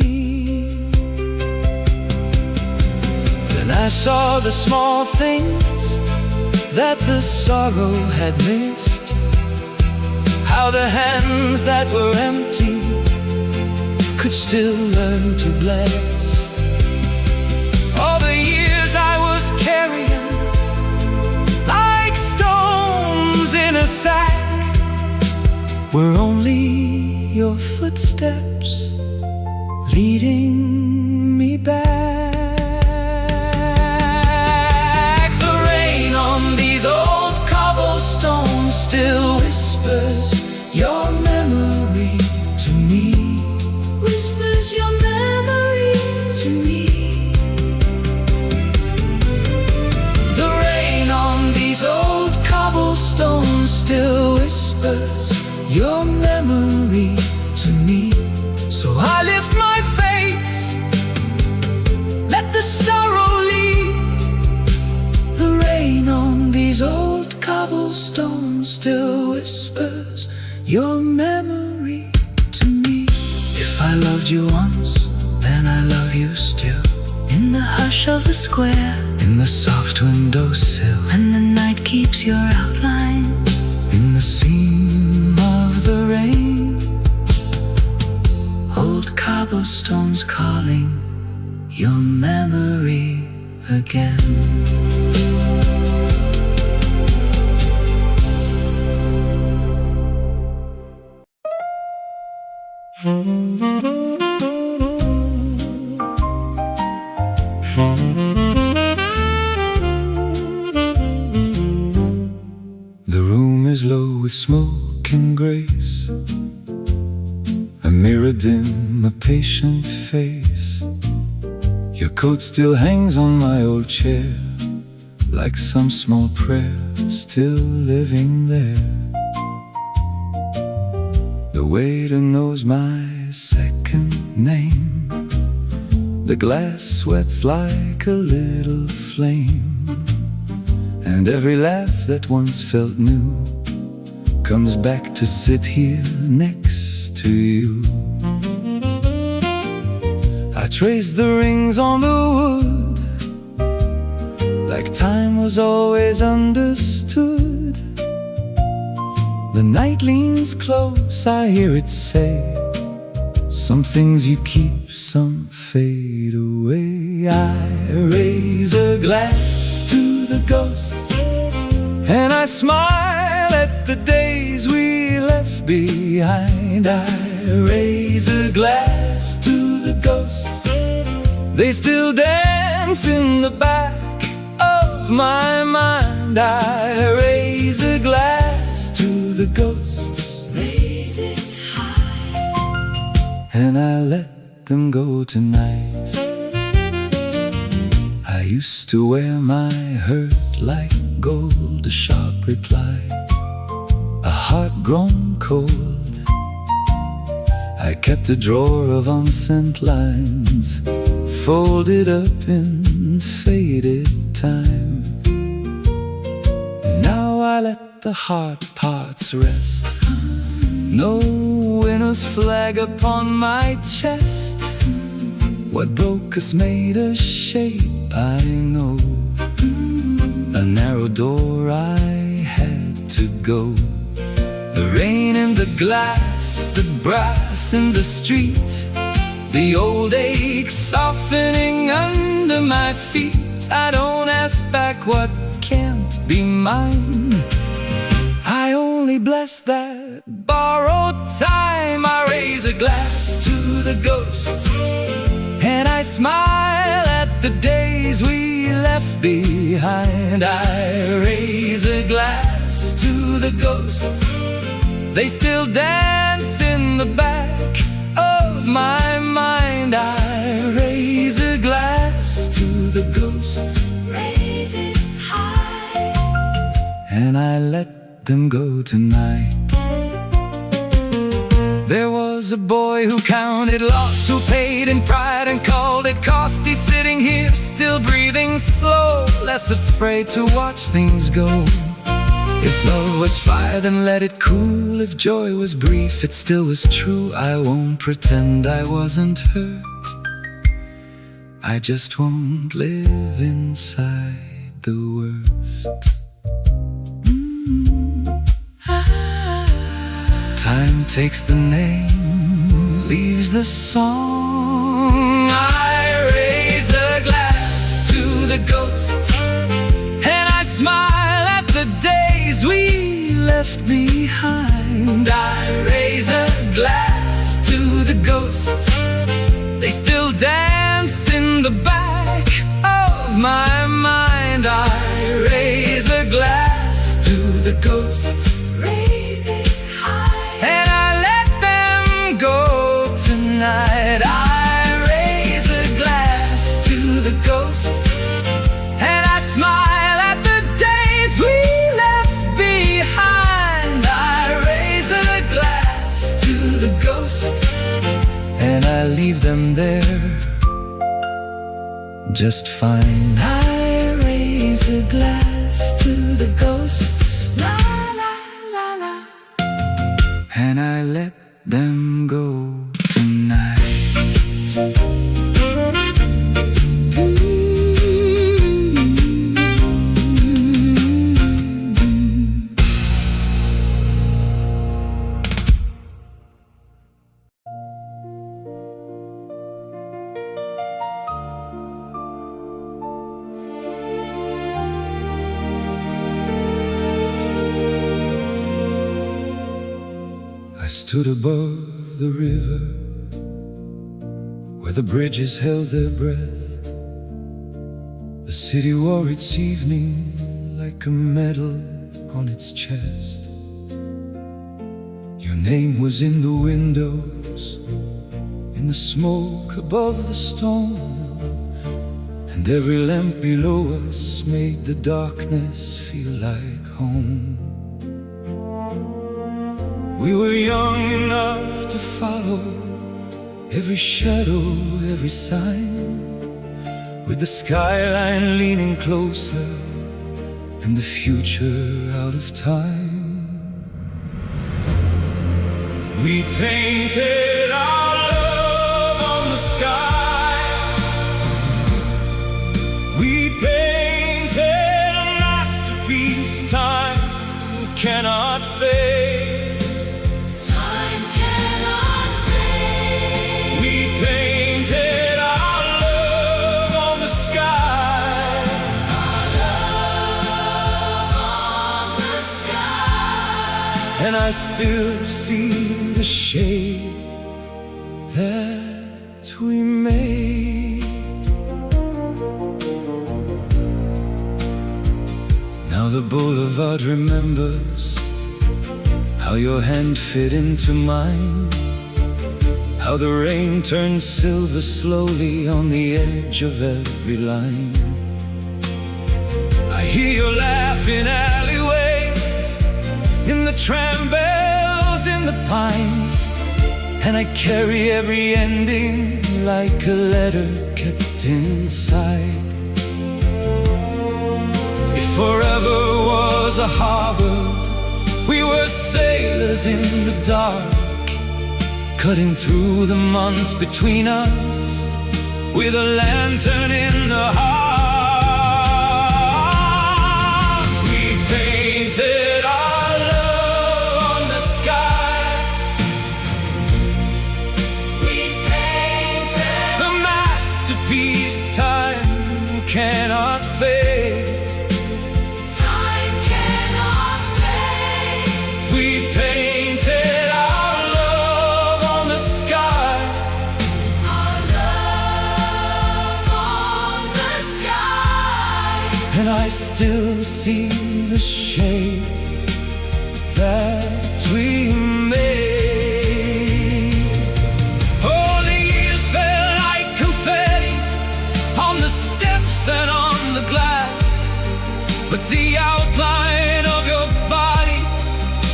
Speaker 1: Then I saw the small things that the sorrow had missed, how the hands that were empty could still learn to bless. All the years I was carrying like stones in a sack were only your footsteps leading me back. The rain on these old cars your memory to me. If I loved you once, then I love you still.
Speaker 2: In the hush of the square,
Speaker 1: In the soft windowsill,
Speaker 2: when the night keeps your outline,
Speaker 1: in the seam of the rain,
Speaker 2: old cobblestones calling your memory again.
Speaker 1: the room is low with smoke and grace, a mirror dim, a patient face. Your coat still hangs on my old chair, like some small prayer still living there. The waiter knows my second name. The glass sweats like a little flame, and every laugh that once felt new comes back to sit here next to you. I trace the rings on the wood, like time was always understood. The night leans close, I hear it say, some things you keep, some fade away. I raise a glass to the ghosts, and I smile at the days we left behind. I raise a glass to the ghosts, they still dance in the back of my mind. I raise a glass to the ghosts,
Speaker 2: Raise it high,
Speaker 1: and I let them go tonight. I used to wear my hurt like gold, a sharp reply, a heart grown cold. I kept a drawer of unsent lines, folded up in faded time. Now I let the hard parts rest, no winner's flag upon my chest. What broke us made a shape, I know, a narrow door I had to go. The rain in the glass, the brass in the street, the old ache softening under my feet. I don't ask back what can't be mine, I only bless that borrowed time. I raise a glass to the ghosts, and I smile at the days we left behind. I raise a glass to the ghosts, they still dance in the back of my mind. I raise a glass to the ghosts,
Speaker 2: raise it high,
Speaker 1: and I let them go tonight. There was a boy who counted loss, who paid in pride and called it cost. He's sitting here still breathing slow, less afraid to watch things go. If love was fire, then let it cool. If joy was brief, it still was true. I won't pretend I wasn't hurt, I just won't live inside the worst. Time takes the name, leaves the song. I raise a glass to the ghosts, and I smile at the days we left behind. I raise a glass to the ghosts, they still dance in the back of my mind. I raise a glass to the ghosts,
Speaker 2: raise it high,
Speaker 1: and I let them go tonight. I raise a glass to the ghosts, and I smile at the days we left behind. I raise a glass to the ghosts, and I leave them there just fine.
Speaker 2: I raise a glass to the ghosts, la la la la,
Speaker 1: and I let them go tonight. I stood above the river, where the bridges held their breath. The city wore its evening like a medal on its chest. Your name was in the windows, in the smoke above the stone, and every lamp below us made the darkness feel like home. We were young enough to follow every shadow, every sign, with the skyline leaning closer and the future out of time. We painted our love on the sky. We painted a masterpiece time cannot fade. And I still see the shade that we made. Now the boulevard remembers how your hand fit into mine, how the rain turned silver slowly on the edge of every line. I hear your laugh in alleyways, in the tram bells, in the pines, and I carry every ending like a letter kept inside. If forever was a harbor, we were sailors in the dark, cutting through the months between us with a lantern in the heart. We painted our love on the sky. We painted the masterpiece time cannot fade.
Speaker 2: Time cannot fade.
Speaker 1: We painted our love on the sky.
Speaker 2: Our love on the sky.
Speaker 1: And I still see the shape that we made. Oh, the years fell like confetti on the steps and on the glass, but the outline of your body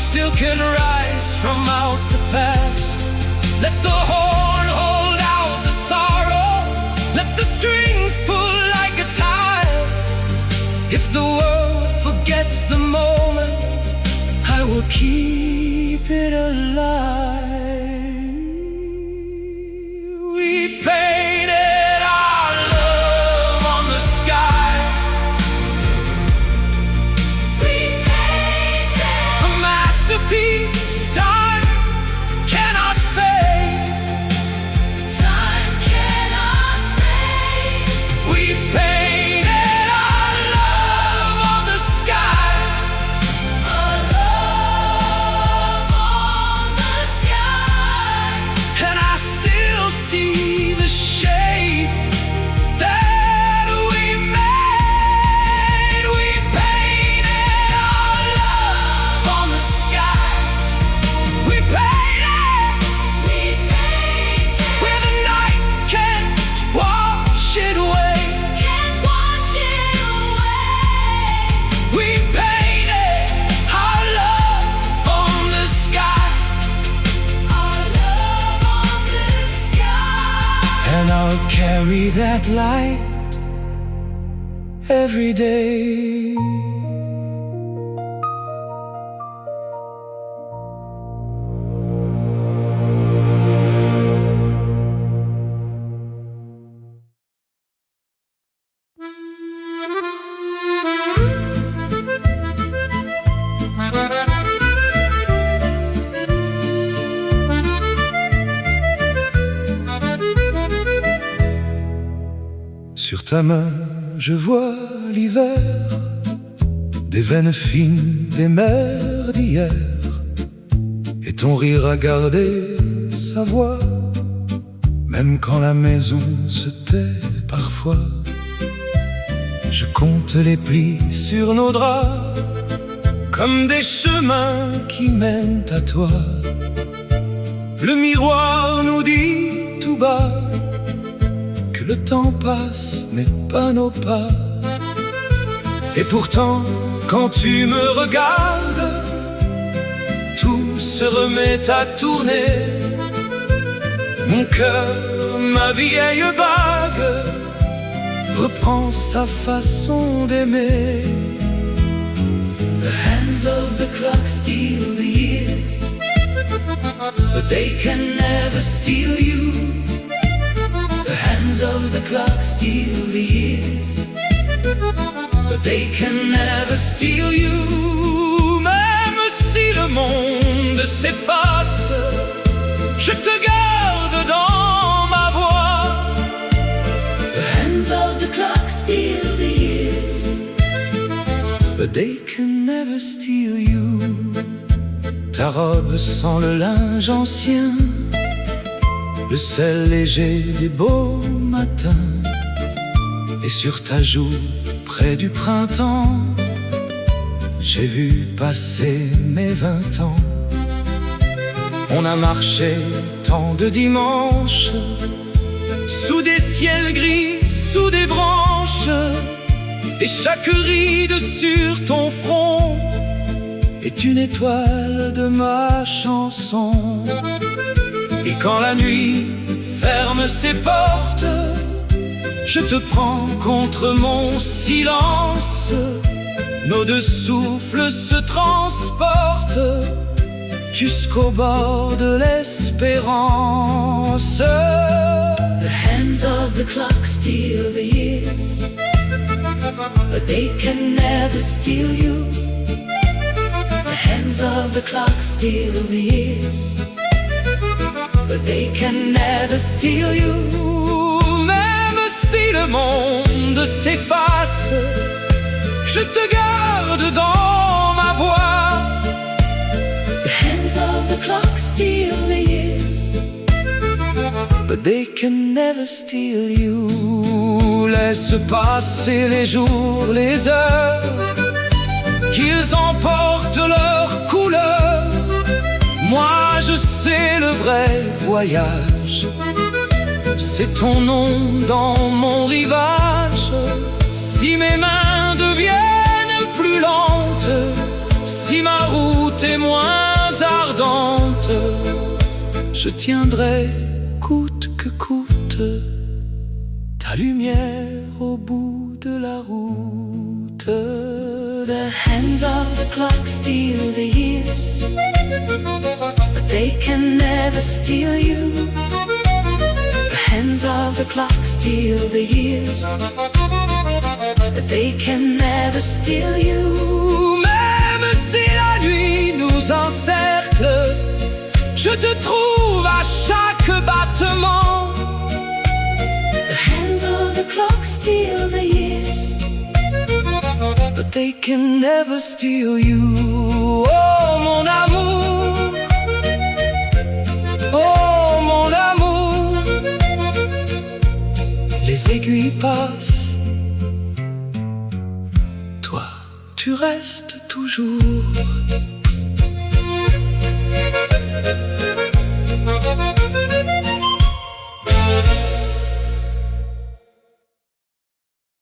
Speaker 1: still can rise from out the past. Let the horn hold out the sorrow, let the strings pull like a tide. If the world forgets the moment, I will keep it alive. We painted our love on the sky.
Speaker 2: We painted
Speaker 1: A masterpiece time cannot fade.
Speaker 2: time cannot fade.
Speaker 1: We painted our love on the sky.
Speaker 2: Our love on the sky.
Speaker 1: And I still see the shape that we made. We painted our love on the sky. We painted
Speaker 2: We painted
Speaker 1: where the night can't wash it away.
Speaker 2: can't wash it away.
Speaker 1: We painted our love on the sky.
Speaker 2: Our love on the sky.
Speaker 1: And I'll carry that light every day. Sur ta main, je vois l'hiver, des veines fines des mers d'hier, et ton rire a gardé sa voix, même quand la maison se tait parfois. Je compte les plis sur nos draps, comme des chemins qui mènent à toi. Le miroir nous dit tout bas que le temps passe, mais pas nos pas. Et pourtant, quand tu me regardes, tout se remet à tourner. Mon cœur, ma vieille bague, reprend sa façon d'aimer.
Speaker 2: The hands of the clock steal the years, but they can never steal you. The hands of the clock steal the years, but they can never steal you. Même si le monde s'efface, je te garde dans ma voix. The hands of the clock steal the years,
Speaker 1: But they can never steal you. Ta robe sent le linge ancien, le sel léger des beaux matins, et sur ta joue, près du printemps, j'ai vu passer mes 20 ans. On a marché tant de dimanches, sous des ciels gris, sous des branches, et chaque ride sur ton front est une étoile de ma chanson. Et quand la nuit ferme ses portes, je te prends contre mon silence. Nos deux souffles se transportent jusqu'au bord de l'espérance.
Speaker 2: the hands of the clock steal the years, but they can never steal you. The hands of the clock steal the years, but they can never steal you.
Speaker 1: Même si le monde s'efface, je te garde dans ma voix.
Speaker 2: The hands of the clock steal the years,
Speaker 1: But they can never steal you. Laisse passer les jours, les heures, qu'ils emportent leur couleur. Moi je sais le vrai voyage, c'est ton nom dans mon rivage. Si mes mains deviennent plus lentes, si ma route est moins ardente, je tiendrai coûte que coûte ta lumière au bout de la route.
Speaker 2: the hands of the clock steal the years, but they can never steal you. The hands of the clock steal the years, but they can never steal you.
Speaker 1: Même si la nuit nous encercle, je te trouve à chaque battement.
Speaker 2: The hands of the clock steal the years,
Speaker 1: But they can never steal you. Oh mon amour, oh mon amour. Les aiguilles passent, toi tu restes toujours.